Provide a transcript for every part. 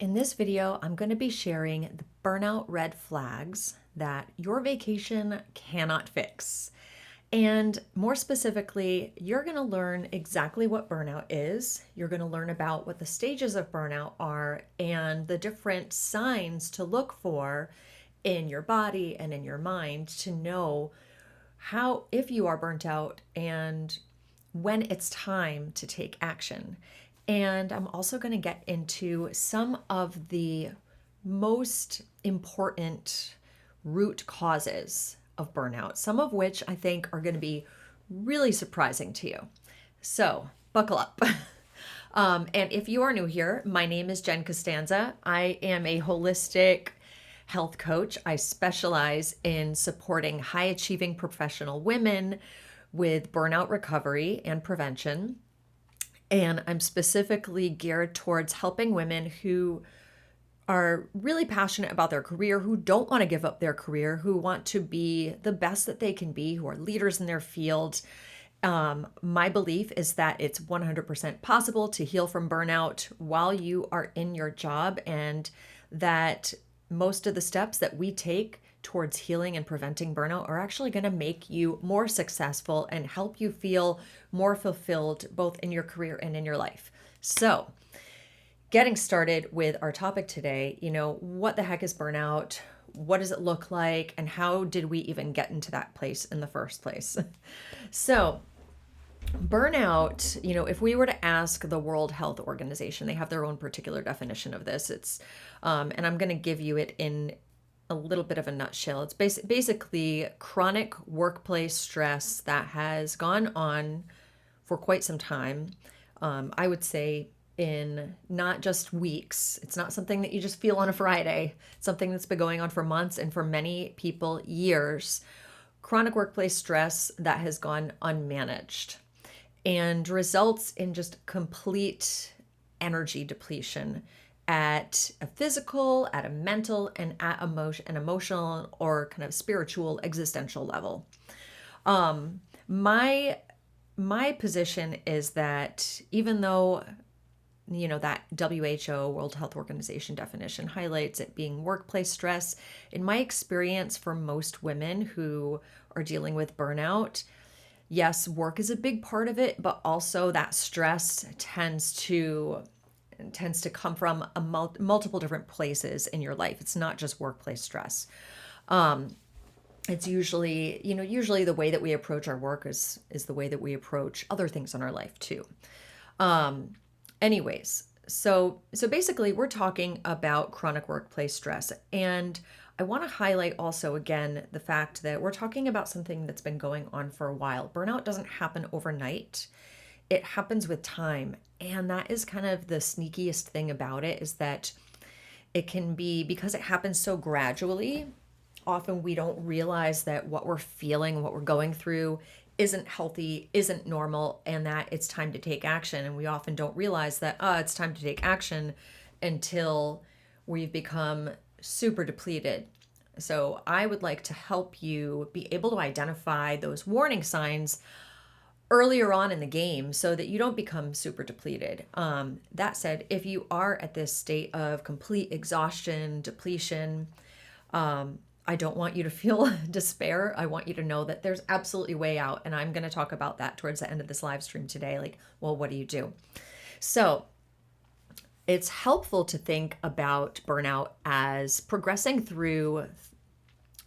In this video, I'm going to be sharing the burnout red flags that your vacation cannot fix. And more specifically, you're going to learn exactly what burnout is. You're going to learn about what the stages of burnout are and the different signs to look for in your body and in your mind to know how, if you are burnt out, and when it's time to take action. And I'm also going to get into some of the most important root causes of burnout, some of which I think are going to be really surprising to you. So, buckle up. And if you are new here, my name is Jen Costanza. I am a holistic health coach. I specialize in supporting high achieving professional women with burnout recovery and prevention. And I'm specifically geared towards helping women who are really passionate about their career, who don't want to give up their career, who want to be the best that they can be, who are leaders in their field. My belief is that it's 100% possible to heal from burnout while you are in your job, and that most of the steps that we take towards healing and preventing burnout are actually going to make you more successful and help you feel more fulfilled both in your career and in your life. So, getting started with our topic today, what the heck is burnout? What does it look like? And how did we even get into that place in the first place? So, burnout, if we were to ask the World Health Organization, they have their own particular definition of this. And I'm going to give you it in a little bit of a nutshell. It's basically chronic workplace stress that has gone on for quite some time. I would say in not just weeks. It's not something that you just feel on a Friday. It's something that's been going on for months and for many people years. Chronic workplace stress that has gone unmanaged and results in just complete energy depletion at a physical, at a mental, and at an emotional or kind of spiritual, existential level. My position is that even though that WHO, World Health Organization definition highlights it being workplace stress, in my experience for most women who are dealing with burnout, yes, work is a big part of it, but also that stress tends to come from multiple different places in your life. It's not just workplace stress. It's usually the way that we approach our work is the way that we approach other things in our life too. Anyways, so basically we're talking about chronic workplace stress, and I want to highlight also again the fact that we're talking about something that's been going on for a while. Burnout doesn't happen overnight. It happens with time, and that is kind of the sneakiest thing about it, is that it can be, because it happens so gradually, often we don't realize that what we're feeling, what we're going through isn't healthy, isn't normal, and that it's time to take action. And we often don't realize that it's time to take action until we've become super depleted. So I would like to help you be able to identify those warning signs earlier on in the game so that you don't become super depleted. That said, if you are at this state of complete exhaustion, depletion, I don't want you to feel despair. I want you to know that there's absolutely a way out. And I'm going to talk about that towards the end of this live stream today. Like, well, what do you do? So it's helpful to think about burnout as progressing through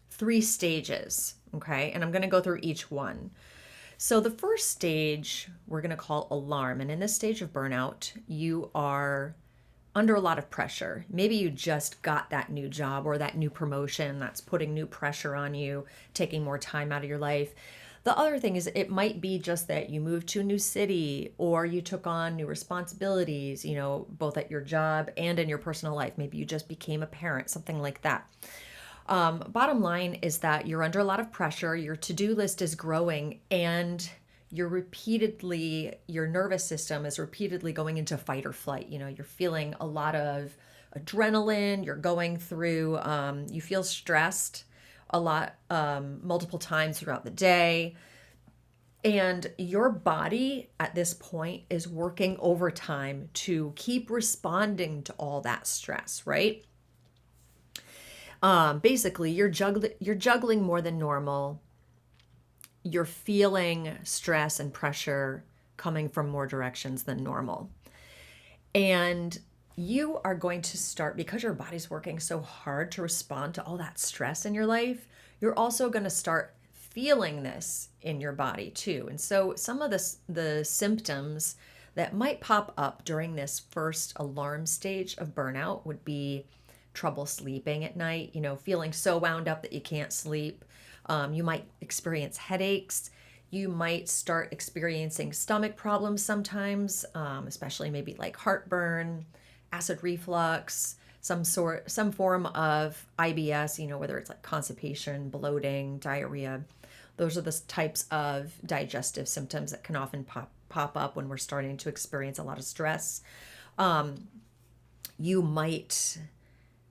3 stages. Okay. And I'm going to go through each one. So the first stage we're going to call alarm. And in this stage of burnout, you are under a lot of pressure. Maybe you just got that new job or that new promotion that's putting new pressure on you, taking more time out of your life. The other thing is it might be just that you moved to a new city or you took on new responsibilities, both at your job and in your personal life. Maybe you just became a parent, something like that. Bottom line is that you're under a lot of pressure, your to-do list is growing, and your nervous system is repeatedly going into fight or flight. You're feeling a lot of adrenaline, you're going through, you feel stressed a lot, multiple times throughout the day. And your body at this point is working overtime to keep responding to all that stress, right? Basically, you're juggling more than normal. You're feeling stress and pressure coming from more directions than normal. And you are going to start, because your body's working so hard to respond to all that stress in your life, you're also going to start feeling this in your body too. And so some of the symptoms that might pop up during this first alarm stage of burnout would be trouble sleeping at night, feeling so wound up that you can't sleep. You might experience headaches. You might start experiencing stomach problems sometimes, especially maybe like heartburn, acid reflux, some form of IBS, whether it's like constipation, bloating, diarrhea. Those are the types of digestive symptoms that can often pop up when we're starting to experience a lot of stress. You might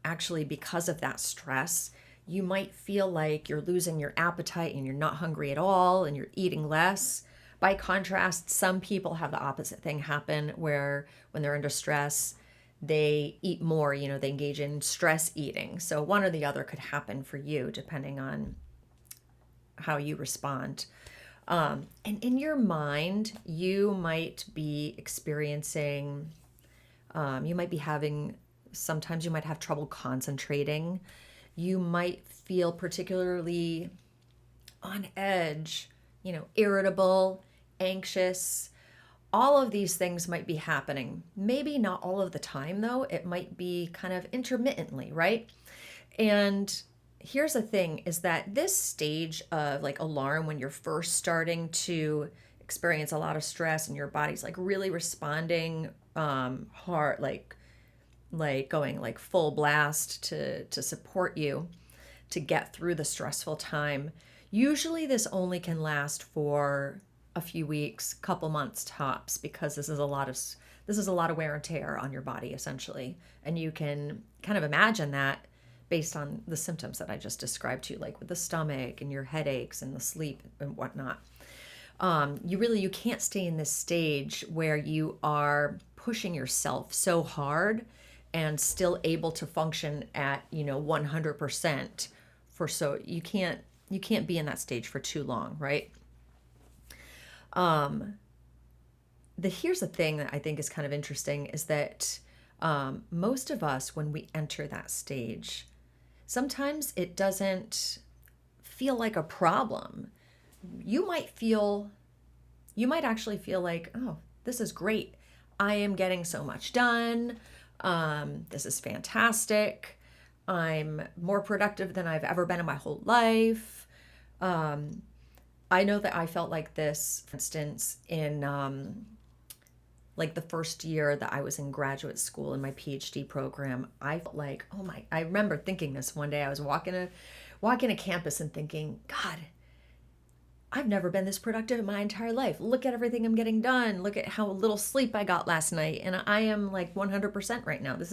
actually, because of that stress, you might feel like you're losing your appetite and you're not hungry at all and you're eating less. By contrast, some people have the opposite thing happen where when they're under stress, they eat more, they engage in stress eating. So one or the other could happen for you depending on how you respond. And in your mind, you might be experiencing, sometimes you might have trouble concentrating. You might feel particularly on edge, irritable, anxious. All of these things might be happening. Maybe not all of the time, though. It might be kind of intermittently, right? And here's the thing is that this stage of like alarm, when you're first starting to experience a lot of stress and your body's like really responding hard, like going like full blast to support you to get through the stressful time. Usually this only can last for a few weeks, couple months tops, because this is a lot of wear and tear on your body essentially. And you can kind of imagine that based on the symptoms that I just described to you, like with the stomach and your headaches and the sleep and whatnot. You can't stay in this stage where you are pushing yourself so hard and still able to function at 100% so you can't be in that stage for too long, right? Here's the thing that I think is kind of interesting is that most of us, when we enter that stage, sometimes it doesn't feel like a problem. You might actually feel like, oh, this is great. I am getting so much done. This is fantastic. I'm more productive than I've ever been in my whole life. I know that I felt like this, for instance, in like the first year that I was in graduate school in my PhD program. I felt like, I remember thinking this one day. I was walking a campus and thinking, God, I've never been this productive in my entire life. Look at everything I'm getting done. Look at how little sleep I got last night. And I am like 100% right now. This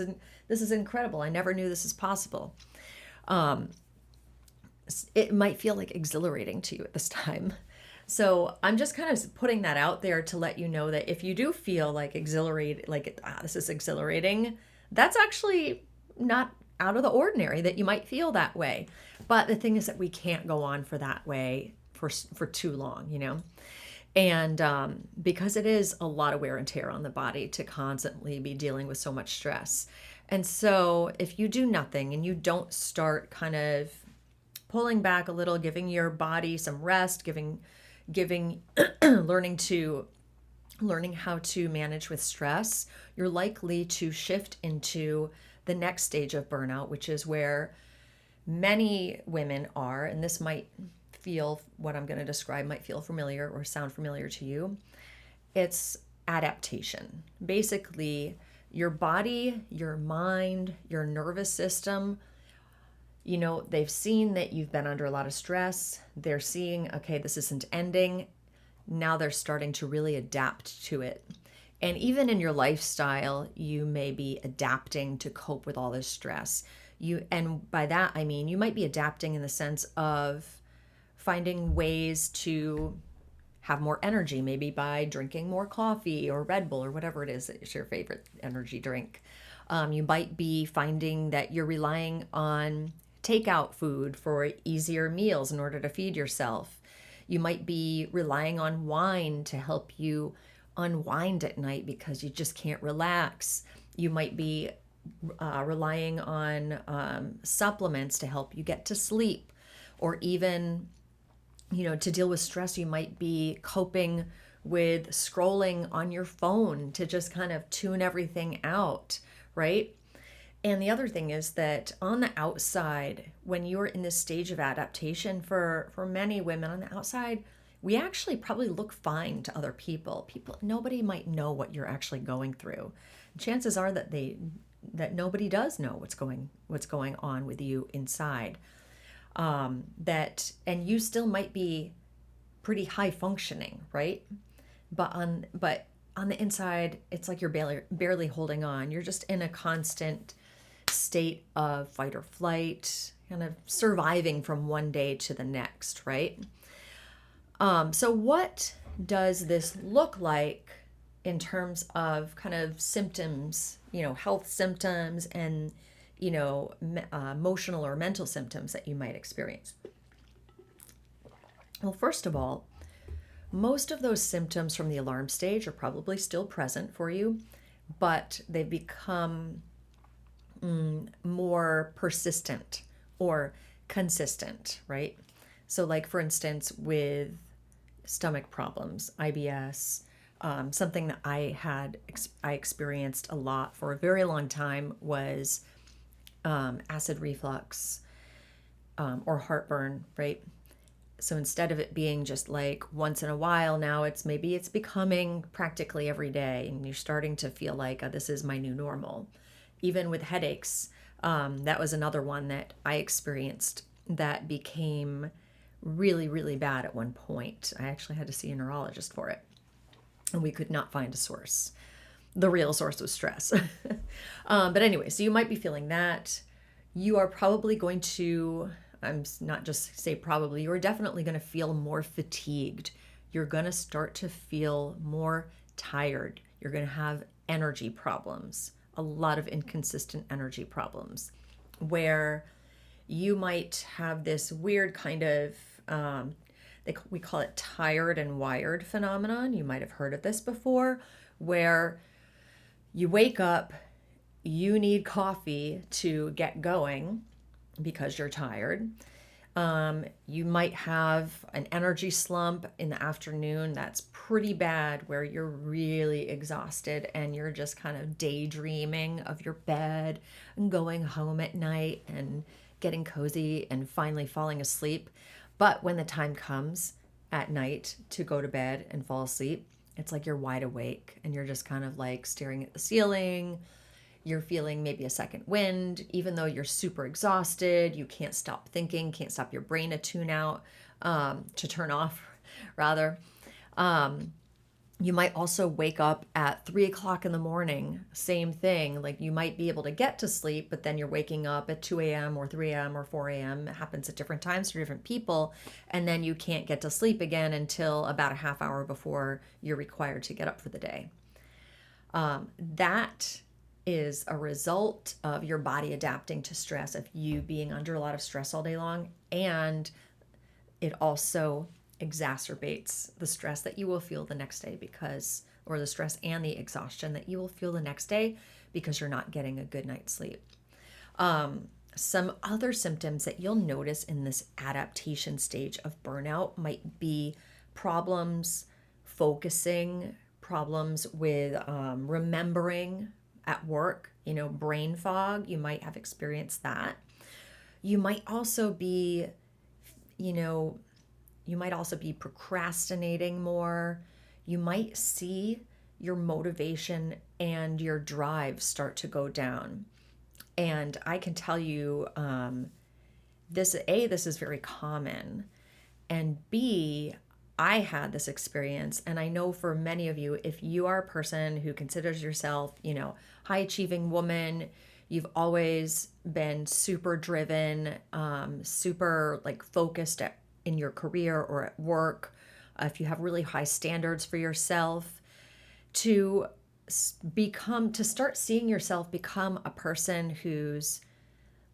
is incredible. I never knew this is possible. It might feel like exhilarating to you at this time. So I'm just kind of putting that out there to let you know that if you do feel like exhilarated, like this is exhilarating, that's actually not out of the ordinary that you might feel that way. But the thing is that we can't go on for that way for too long, And because it is a lot of wear and tear on the body to constantly be dealing with so much stress. And so if you do nothing and you don't start kind of pulling back a little, giving your body some rest, learning how to manage with stress, you're likely to shift into the next stage of burnout, which is where many women are, and this might feel, what I'm going to describe might feel familiar or sound familiar to you. It's adaptation. Basically, your body, your mind, your nervous system, they've seen that you've been under a lot of stress. They're seeing, okay, this isn't ending. Now they're starting to really adapt to it. And even in your lifestyle, you may be adapting to cope with all this stress. And by that, I mean, you might be adapting in the sense of finding ways to have more energy, maybe by drinking more coffee or Red Bull or whatever it is that is your favorite energy drink. You might be finding that you're relying on takeout food for easier meals in order to feed yourself. You might be relying on wine to help you unwind at night because you just can't relax. You might be relying on supplements to help you get to sleep, or even, to deal with stress, you might be coping with scrolling on your phone to just kind of tune everything out, right? And the other thing is that on the outside, when you're in this stage of adaptation, for many women on the outside, we actually probably look fine to other people. Nobody might know what you're actually going through. Chances are that nobody does know what's going on with you inside. And you still might be pretty high functioning, right? But on the inside, it's like you're barely holding on. You're just in a constant state of fight or flight, kind of surviving from one day to the next, right? So what does this look like in terms of kind of symptoms, health symptoms and, emotional or mental symptoms that you might experience? Well, first of all, most of those symptoms from the alarm stage are probably still present for you, but they've become more persistent or consistent, right? So, like, for instance, with stomach problems, IBS, something that I experienced a lot for a very long time was acid reflux or heartburn, right? So instead of it being just like once in a while, now it's becoming practically every day, and you're starting to feel like, oh, this is my new normal. Even with headaches, that was another one that I experienced that became really, really bad at one point. I actually had to see a neurologist for it, and we could not find a source. The real source was stress. But anyway, so you might be feeling that. You are probably going to, I'm not just say probably, you're definitely going to feel more fatigued. You're going to start to feel more tired. You're going to have energy problems, a lot of inconsistent energy problems, where you might have this weird kind of, we call it tired and wired phenomenon. You might have heard of this before, where you wake up, you need coffee to get going because you're tired. You might have an energy slump in the afternoon that's pretty bad, where you're really exhausted and you're just kind of daydreaming of your bed and going home at night and getting cozy and finally falling asleep. But when the time comes at night to go to bed and fall asleep, it's like you're wide awake and you're just kind of like staring at the ceiling. You're feeling maybe a second wind, even though you're super exhausted. You can't stop thinking, can't stop your brain to tune out, to turn off, rather. You might also wake up at 3 o'clock in the morning, same thing. Like, you might be able to get to sleep, but then you're waking up at 2 a.m. or 3 a.m. or 4 a.m. It happens at different times for different people. And then you can't get to sleep again until about a half hour before you're required to get up for the day. That is a result of your body adapting to stress, of you being under a lot of stress all day long. And it also exacerbates the stress that you will feel the next day or the stress and the exhaustion that you will feel the next day because you're not getting a good night's sleep. Some other symptoms that you'll notice in this adaptation stage of burnout might be problems focusing, problems with remembering at work, brain fog. You might have experienced that. You might also be, procrastinating more. You might see your motivation and your drive start to go down. And I can tell you, this is very common. And B, I had this experience, and I know for many of you, if you are a person who considers yourself, high achieving woman, you've always been super driven, super like focused in your career or at work, if you have really high standards for yourself, to to start seeing yourself become a person who's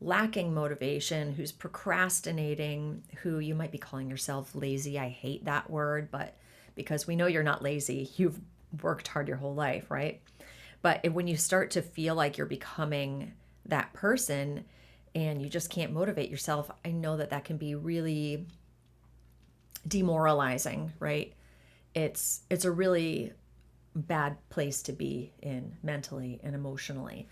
lacking motivation, who's procrastinating, who you might be calling yourself lazy. I hate that word, but because we know you're not lazy, you've worked hard your whole life, right? But when you start to feel like you're becoming that person and you just can't motivate yourself, I know that that can be really demoralizing, right? It's a really bad place to be in mentally and emotionally.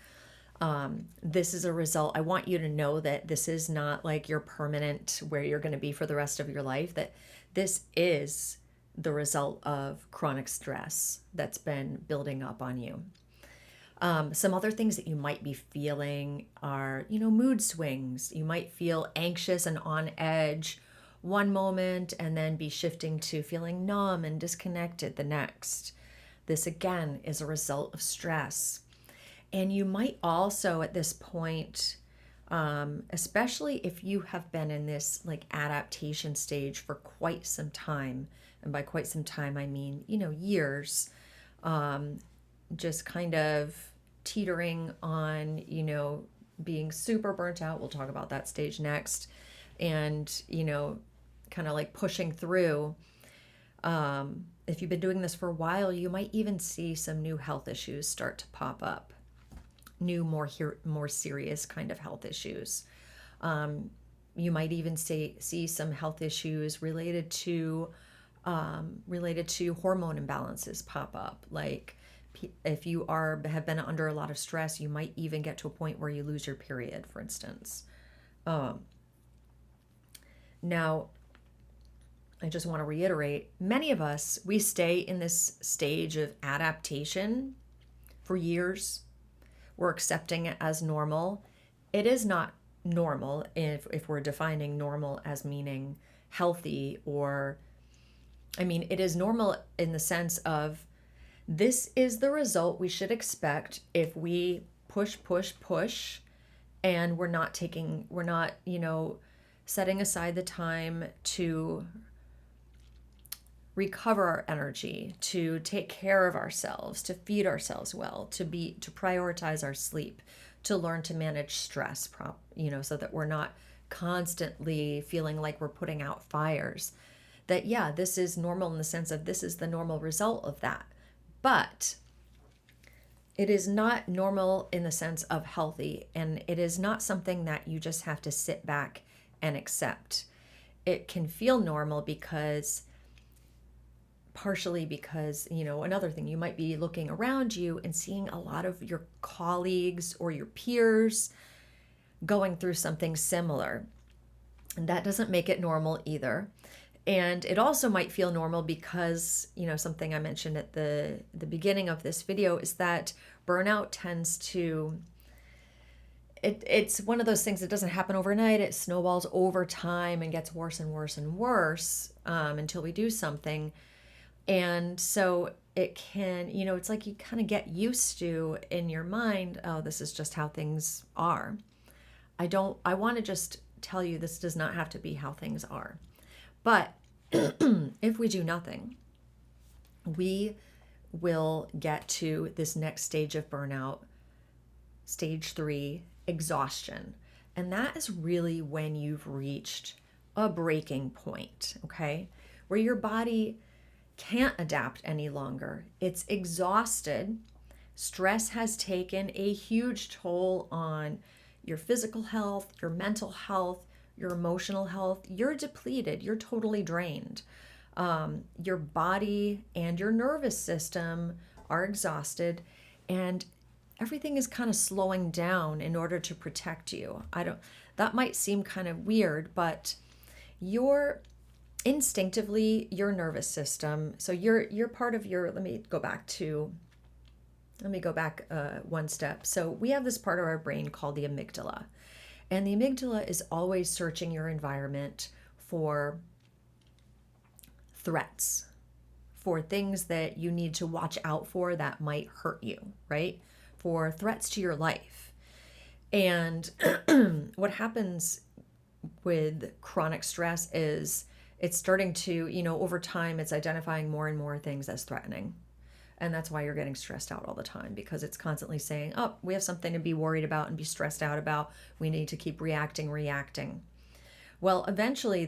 This is a result. I want you to know that this is not like your permanent where you're going to be for the rest of your life, that this is the result of chronic stress that's been building up on you. Some other things that you might be feeling are, mood swings. You might feel anxious and on edge one moment and then be shifting to feeling numb and disconnected the next. This again is a result of stress. And you might also at this point, especially if you have been in this like adaptation stage for quite some time, and by quite some time, I mean, years, just kind of teetering on, being super burnt out. We'll talk about that stage next. And, kind of like pushing through. If you've been doing this for a while, you might even see some new health issues start to pop up. New, more serious kind of health issues. You might even see some health issues related to hormone imbalances pop up. Like if you have been under a lot of stress, you might even get to a point where you lose your period, for instance. Now, I just want to reiterate, many of us, we stay in this stage of adaptation for years. We're accepting it as normal. It is not normal if we're defining normal as meaning healthy, or, it is normal in the sense of this is the result we should expect if we push, and we're not, setting aside the time to recover our energy, to take care of ourselves, to feed ourselves well, to prioritize our sleep, to learn to manage stress, so that we're not constantly feeling like we're putting out fires. That, yeah, this is normal in the sense of this is the normal result of that. But it is not normal in the sense of healthy, and it is not something that you just have to sit back and accept. It can feel normal partially because, another thing, you might be looking around you and seeing a lot of your colleagues or your peers going through something similar. And that doesn't make it normal either. And it also might feel normal because, something I mentioned at the beginning of this video is that burnout tends to, it's one of those things that doesn't happen overnight. It snowballs over time and gets worse and worse and worse until we do something. And so it can, it's like you kind of get used to in your mind, oh, this is just how things are. I want to just tell you this does not have to be how things are. But if we do nothing, we will get to this next stage of burnout, stage 3, exhaustion. And that is really when you've reached a breaking point, okay? Where your body can't adapt any longer. It's exhausted. Stress has taken a huge toll on your physical health, your mental health, your emotional health. You're depleted. You're totally drained. Your body and your nervous system are exhausted, and everything is kind of slowing down in order to protect you. That might seem kind of weird, but instinctively, your nervous system, so you're part of let me go back one step. So we have this part of our brain called the amygdala. And the amygdala is always searching your environment for threats, for things that you need to watch out for that might hurt you, right? For threats to your life. And what happens with chronic stress is it's starting to, over time, it's identifying more and more things as threatening. And that's why you're getting stressed out all the time, because it's constantly saying, oh, we have something to be worried about and be stressed out about. We need to keep reacting. Well, eventually,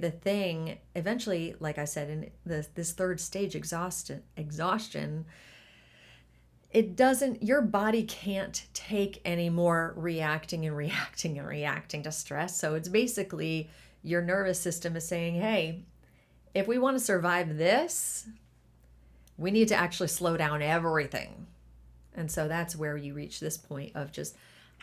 like I said, in this third stage, exhaustion, your body can't take any more reacting to stress. So it's basically your nervous system is saying, hey, if we want to survive this, we need to actually slow down everything. And so that's where you reach this point of just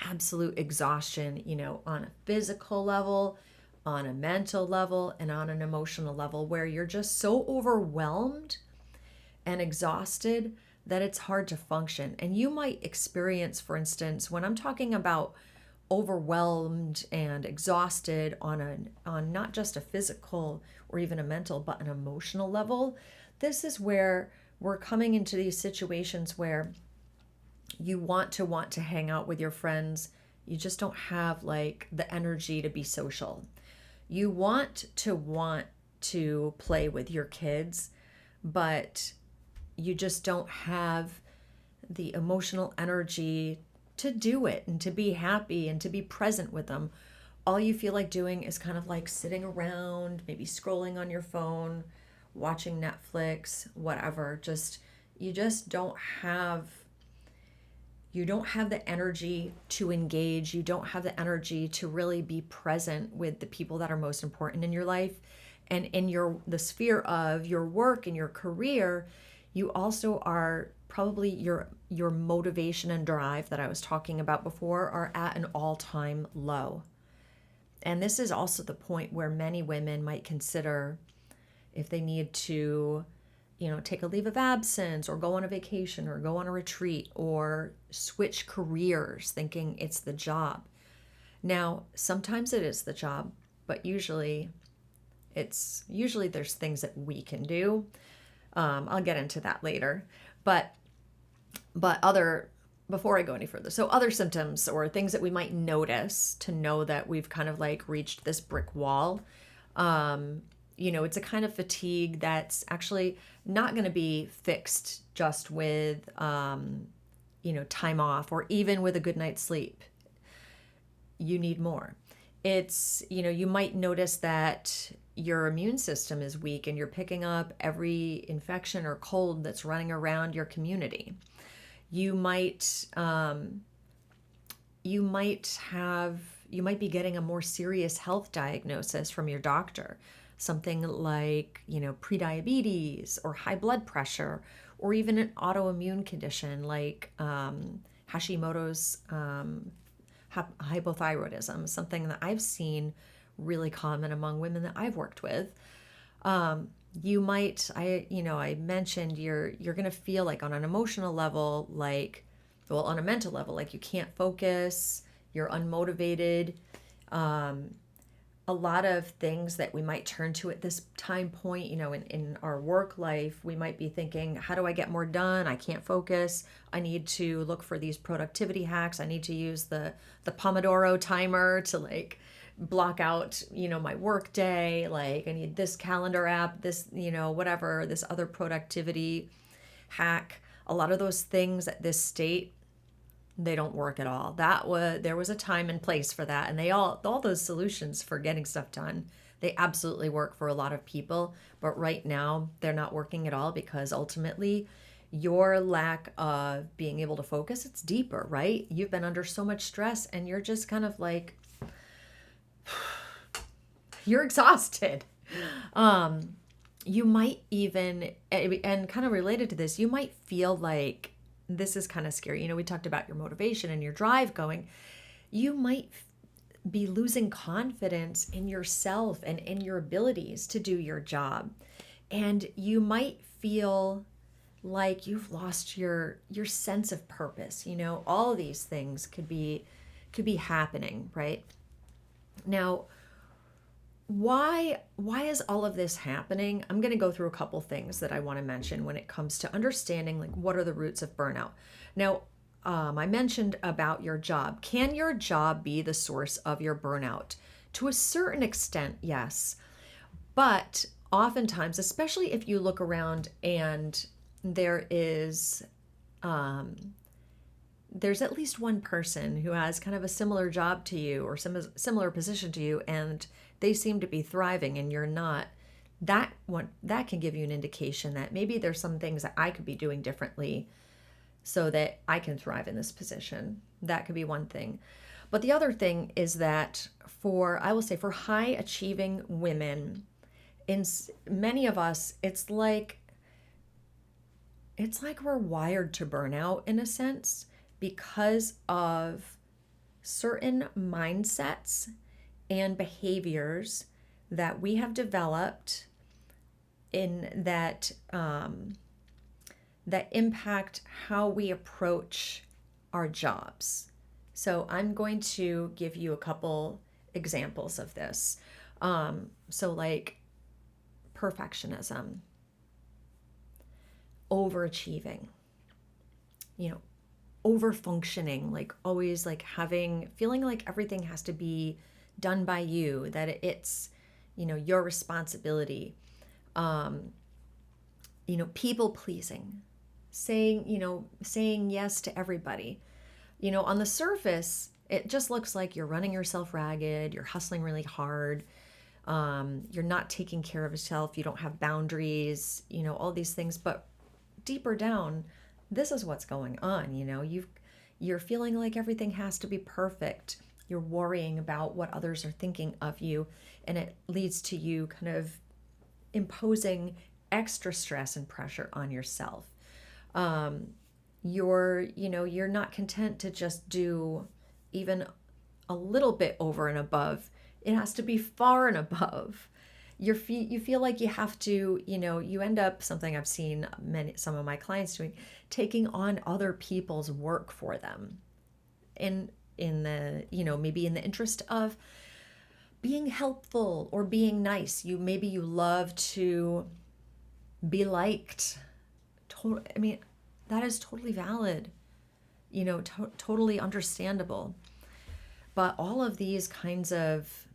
absolute exhaustion, on a physical level, on a mental level, and on an emotional level, where you're just so overwhelmed and exhausted that it's hard to function. And you might experience, for instance, when I'm talking about overwhelmed and exhausted on not just a physical or even a mental, but an emotional level, this is where we're coming into these situations where you want to hang out with your friends. You just don't have like the energy to be social. You want to play with your kids, but you just don't have the emotional energy to do it and to be happy and to be present with them. All you feel like doing is kind of like sitting around, maybe scrolling on your phone, watching Netflix, whatever. You don't have the energy to engage. You don't have the energy to really be present with the people that are most important in your life. And in the sphere of your work and your career, you also are probably your motivation and drive that I was talking about before are at an all-time low. And this is also the point where many women might consider if they need to, take a leave of absence or go on a vacation or go on a retreat or switch careers, thinking it's the job. Now, sometimes it is the job, but usually there's things that we can do. I'll get into that later, but before I go any further, so other symptoms or things that we might notice to know that we've kind of like reached this brick wall. It's a kind of fatigue that's actually not going to be fixed just with, time off or even with a good night's sleep. You need more. It's, you might notice that your immune system is weak and you're picking up every infection or cold that's running around your community. You might be getting a more serious health diagnosis from your doctor. Something like, prediabetes or high blood pressure, or even an autoimmune condition like Hashimoto's hypothyroidism, something that I've seen really common among women that I've worked with. I mentioned you're going to feel like on an emotional level, on a mental level, like you can't focus, you're unmotivated. A lot of things that we might turn to at this time point, in our work life, we might be thinking, how do I get more done? I can't focus. I need to look for these productivity hacks. I need to use the Pomodoro timer to block out, my work day. I need this calendar app, this, whatever, this other productivity hack. A lot of those things at this state, they don't work at all. There was a time and place for that. And all those solutions for getting stuff done, they absolutely work for a lot of people. But right now they're not working at all, because ultimately your lack of being able to focus, it's deeper, right? You've been under so much stress and you're just kind of like, you're exhausted. You might even, and kind of related to this, you might feel like, this is kind of scary. We talked about your motivation and your drive going. You might be losing confidence in yourself and in your abilities to do your job. And you might feel like you've lost your sense of purpose. All of these things could be happening, right? Now, why is all of this happening? I'm going to go through a couple things that I want to mention when it comes to understanding what are the roots of burnout. Now, I mentioned about your job. Can your job be the source of your burnout? To a certain extent, yes. But oftentimes, especially if you look around and there is um, there's at least one person who has kind of a similar job to you or some similar position to you, and they seem to be thriving and you're not. That can give you an indication that maybe there's some things that I could be doing differently so that I can thrive in this position. That could be one thing. But the other thing is that I will say, for high achieving women, in many of us, it's like we're wired to burn out in a sense because of certain mindsets and behaviors that we have developed in that impact how we approach our jobs. So I'm going to give you a couple examples of this. So like perfectionism, overachieving, you know, over functioning, like always like feeling like everything has to be done by you, that it's, your responsibility. People pleasing, saying yes to everybody. On the surface, it just looks like you're running yourself ragged, you're hustling really hard, you're not taking care of yourself, you don't have boundaries, all these things. But deeper down, this is what's going on. You're feeling like everything has to be perfect. You're worrying about what others are thinking of you, and it leads to you kind of imposing extra stress and pressure on yourself. You're not content to just do even a little bit over and above. It has to be far and above. You feel like you have to, you end up, something I've seen some of my clients doing, taking on other people's work for them in the, maybe in the interest of being helpful or being nice. Maybe you love to be liked. That is totally valid, totally understandable. But all of these kinds of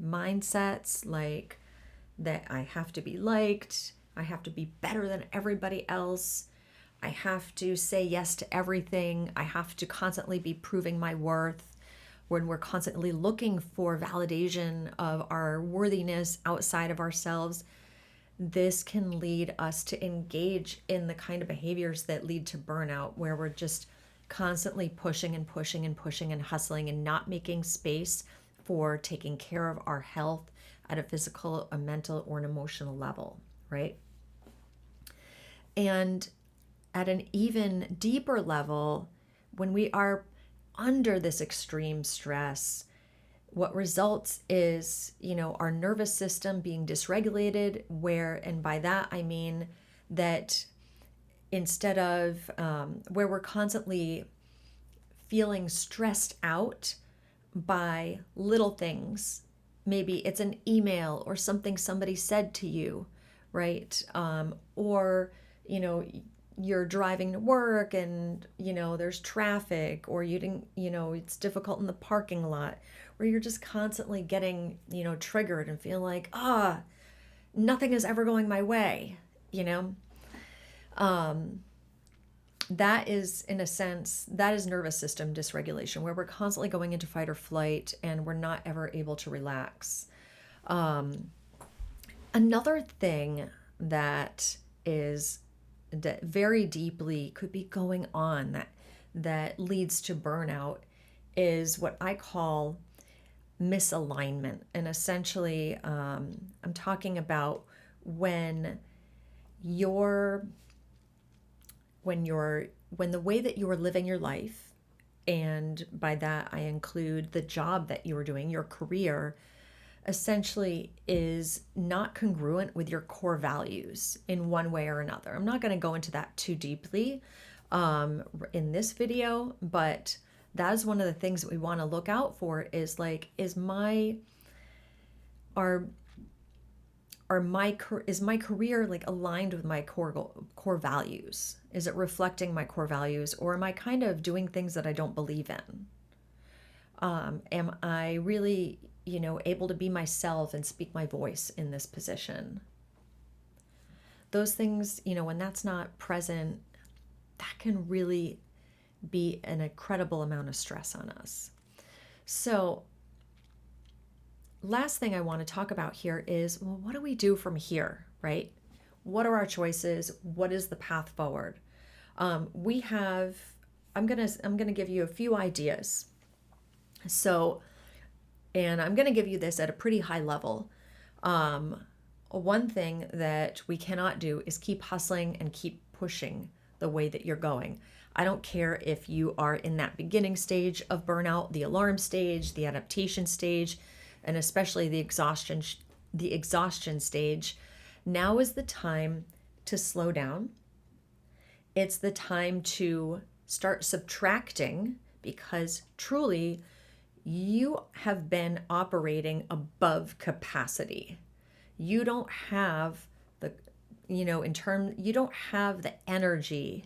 mindsets, like that I have to be liked, I have to be better than everybody else, I have to say yes to everything, I have to constantly be proving my worth, when we're constantly looking for validation of our worthiness outside of ourselves, this can lead us to engage in the kind of behaviors that lead to burnout, where we're just constantly pushing and pushing and pushing and hustling and not making space for taking care of our health at a physical, a mental, or an emotional level, right? And at an even deeper level, when we are under this extreme stress, what results is, our nervous system being dysregulated, and by that I mean that instead of where we're constantly feeling stressed out by little things, maybe it's an email or something somebody said to you, right? Or, you're driving to work and, there's traffic, or you didn't, it's difficult in the parking lot, where you're just constantly getting, triggered and feel like, nothing is ever going my way, that is, in a sense, that is nervous system dysregulation, where we're constantly going into fight or flight and we're not ever able to relax. Another thing that very deeply could be going on that leads to burnout is what I call misalignment. And essentially, I'm talking about when the way that you are living your life, and by that I include the job that you are doing, your career, essentially is not congruent with your core values in one way or another. I'm not going to go into that too deeply in this video, but that is one of the things that we want to look out for, is like, is my career like aligned with my core values? Is it reflecting my core values, or am I kind of doing things that I don't believe in? Am I really able to be myself and speak my voice in this position. Those things, when that's not present, that can really be an incredible amount of stress on us. So, last thing I want to talk about here is, well, what do we do from here, right? What are our choices? What is the path forward? I'm gonna give you a few ideas. So, and I'm gonna give you this at a pretty high level. One thing that we cannot do is keep hustling and keep pushing the way that you're going. I don't care if you are in that beginning stage of burnout, the alarm stage, the adaptation stage, and especially the exhaustion stage. Now is the time to slow down. It's the time to start subtracting, because truly you have been operating above capacity. You don't have you don't have the energy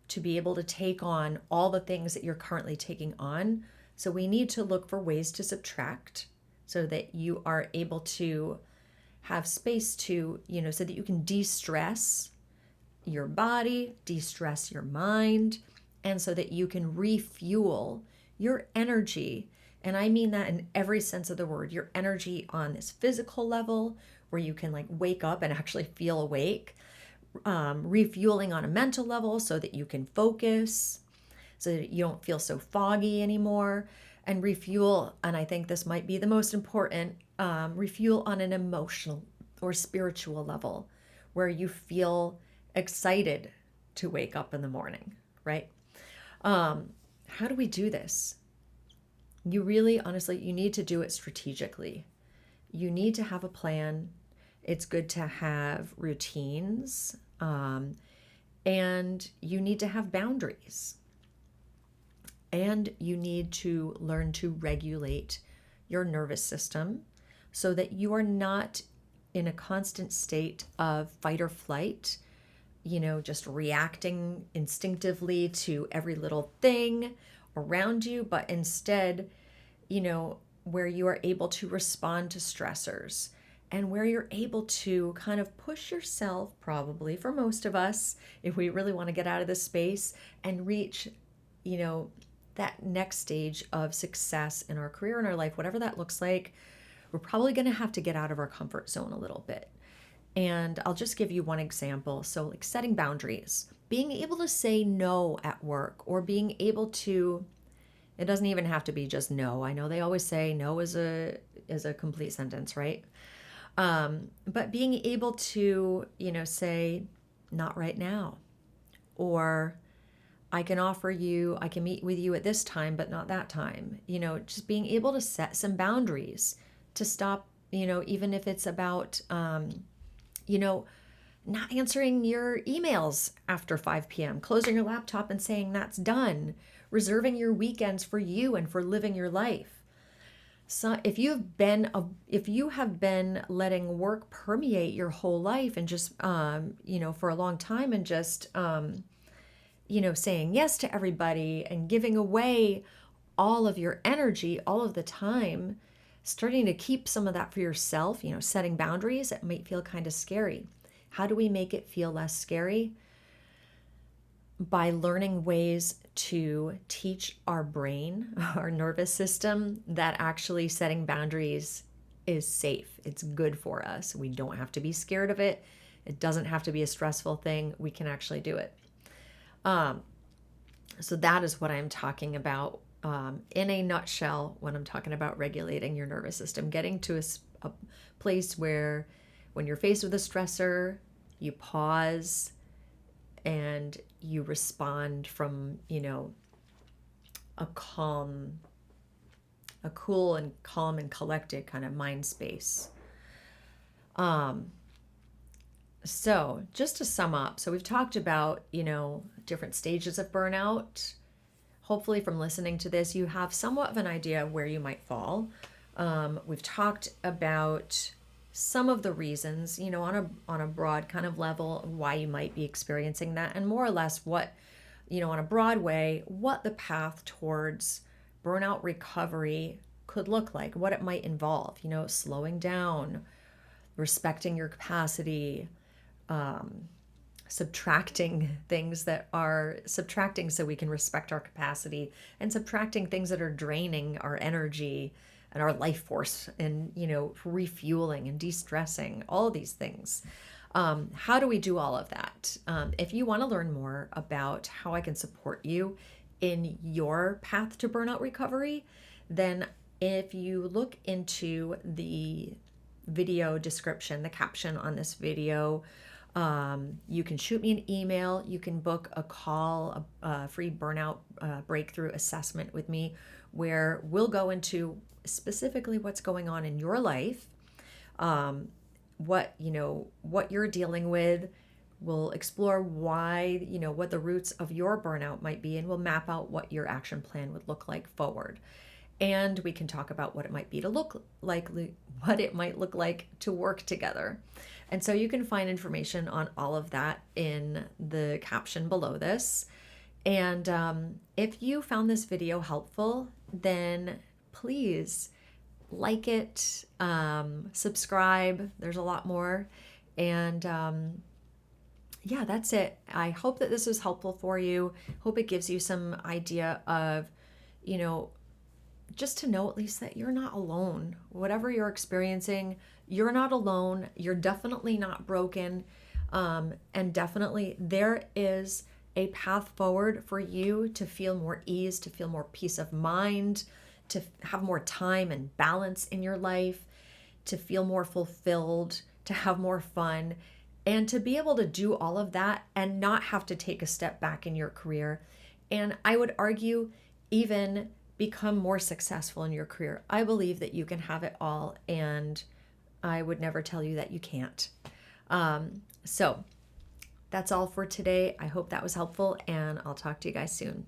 to be able to take on all the things that you're currently taking on. So we need to look for ways to subtract so that you are able to have space to, so that you can de-stress your body, de-stress your mind, and so that you can refuel your energy. And I mean that in every sense of the word, your energy on this physical level where you can wake up and actually feel awake, refueling on a mental level so that you can focus, so that you don't feel so foggy anymore, and refuel, and I think this might be the most important, refuel on an emotional or spiritual level where you feel excited to wake up in the morning, right? How do we do this? You really, honestly, you need to do it strategically. You need to have a plan. It's good to have routines, and you need to have boundaries. And you need to learn to regulate your nervous system so that you are not in a constant state of fight or flight, just reacting instinctively to every little thing around you, but instead, where you are able to respond to stressors and where you're able to kind of push yourself, probably for most of us, if we really want to get out of this space and reach, that next stage of success in our career, in our life, whatever that looks like. We're probably going to have to get out of our comfort zone a little bit. And I'll just give you one example. So setting boundaries, being able to say no at work, or being able to, it doesn't even have to be just no. I know they always say no is a complete sentence, right? But being able to, say not right now, or I can meet with you at this time, but not that time. Just being able to set some boundaries to stop, even if it's about, not answering your emails after 5 p.m., closing your laptop and saying that's done, reserving your weekends for you and for living your life. So if you have been letting work permeate your whole life and just, for a long time, and just, saying yes to everybody and giving away all of your energy all of the time, starting to keep some of that for yourself, setting boundaries, it might feel kind of scary. How do we make it feel less scary? By learning ways to teach our brain, our nervous system, that actually setting boundaries is safe. It's good for us. We don't have to be scared of it. It doesn't have to be a stressful thing. We can actually do it. So that is what I'm talking about in a nutshell when I'm talking about regulating your nervous system, getting to a place where when you're faced with a stressor, you pause and you respond from, a cool and calm and collected kind of mind space. So just to sum up, so we've talked about, different stages of burnout. Hopefully from listening to this, you have somewhat of an idea of where you might fall. We've talked about some of the reasons, on a broad kind of level, why you might be experiencing that, and more or less what, on a broad way, what the path towards burnout recovery could look like, what it might involve, slowing down, respecting your capacity, subtracting things that are subtracting so we can respect our capacity, and subtracting things that are draining our energy and our life force, and refueling and de-stressing, all these things. How do we do all of that? If you want to learn more about how I can support you in your path to burnout recovery, then if you look into the video description, the caption on this video, you can shoot me an email. You can book a call, a free burnout breakthrough assessment with me, where we'll go into specifically what's going on in your life, what you're dealing with. We'll explore why, what the roots of your burnout might be, and we'll map out what your action plan would look like forward. And we can talk about what it might be to look like, what it might look like to work together. And so you can find information on all of that in the caption below this. And if you found this video helpful, then please like it, subscribe. There's a lot more. And yeah, that's it. I hope that this was helpful for you. Hope it gives you some idea of, just to know at least that you're not alone. Whatever you're experiencing, you're not alone. You're definitely not broken. And definitely there is a path forward for you to feel more ease, to feel more peace of mind, to have more time and balance in your life, to feel more fulfilled, to have more fun, and to be able to do all of that and not have to take a step back in your career. And I would argue even become more successful in your career. I believe that you can have it all, and I would never tell you that you can't. So that's all for today. I hope that was helpful, and I'll talk to you guys soon.